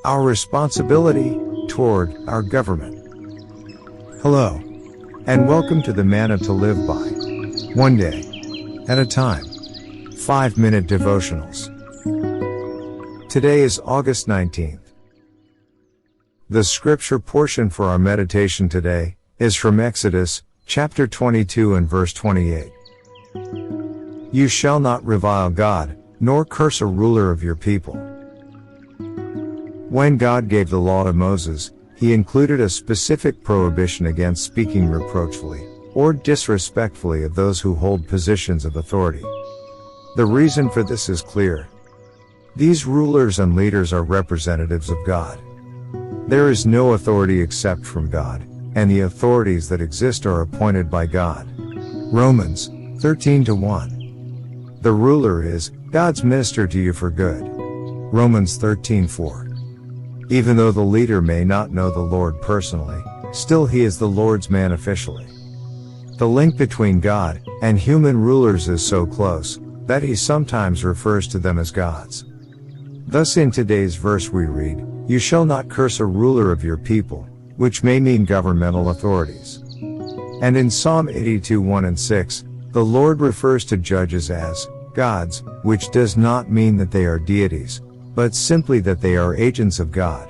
our responsibility toward our government. Hello, and welcome to the Manna-to-live-by, one day at a time, 5-minute devotionals. Today is August 19th. The scripture portion for our meditation today is from Exodus, chapter 22 and verse 28. You shall not revile God, nor curse a ruler of your people. When God gave the law to Moses, he included a specific prohibition against speaking reproachfully or disrespectfully of those who hold positions of authority. The reason for this is clear. These rulers and leaders are representatives of God. There is no authority except from God, and the authorities that exist are appointed by God. Romans 13:1. The ruler is God's minister to you for good. Romans 13:4. Even though the leader may not know the Lord personally, still he is the Lord's man officially. The link between God and human rulers is so close that he sometimes refers to them as gods. Thus in today's verse we read, "You shall not curse a ruler of your people," which may mean governmental authorities. And in Psalm 82:1 and 6, the Lord refers to judges as gods, which does not mean that they are deities, but simply that they are agents of God.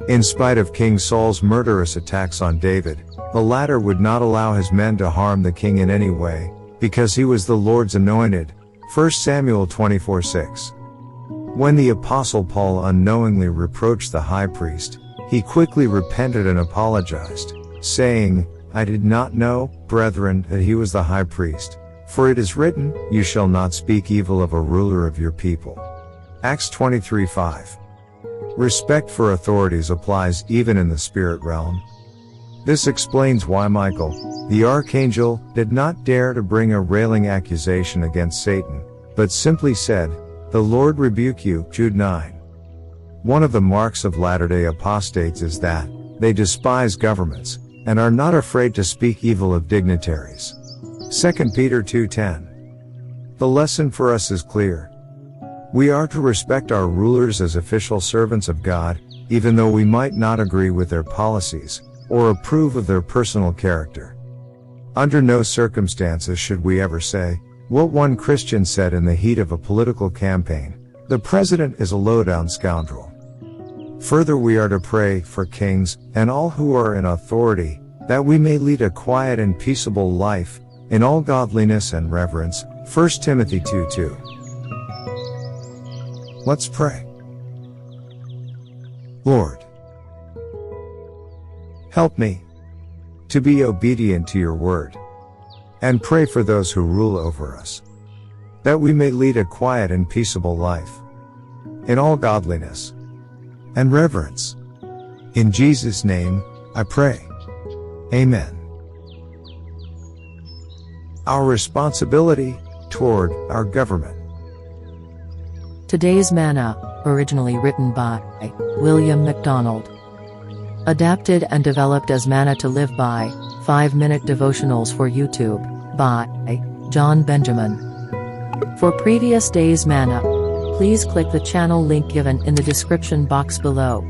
In spite of King Saul's murderous attacks on David, the latter would not allow his men to harm the king in any way, because he was the Lord's anointed. 1 Samuel 24:6. When the Apostle Paul unknowingly reproached the high priest, he quickly repented and apologized, saying, "I did not know, brethren, that he was the high priest. For it is written, you shall not speak evil of a ruler of your people." Acts 23:5. Respect for authorities applies even in the spirit realm. This explains why Michael, the archangel, did not dare to bring a railing accusation against Satan, but simply said, "The Lord rebuke you," Jude 9. One of the marks of Latter-day apostates is that they despise governments and are not afraid to speak evil of dignitaries. 2 Peter 2:10. The lesson for us is clear. We are to respect our rulers as official servants of God, even though we might not agree with their policies or approve of their personal character. Under no circumstances should we ever say what one Christian said in the heat of a political campaign: "The president is a low-down scoundrel." Further, we are to pray for kings and all who are in authority, that we may lead a quiet and peaceable life in all godliness and reverence. 1 Timothy 2:2. Let's pray. Lord, help me to be obedient to your word, and pray for those who rule over us, that we may lead a quiet and peaceable life in all godliness and reverence. In Jesus' name, I pray. Amen. Our responsibility toward our government. Today's Manna, originally written by William MacDonald. Adapted and developed as Manna-to-live-by, 5-minute devotionals for YouTube, by John Benjamin. For previous days' Manna, please click the channel link given in the description box below.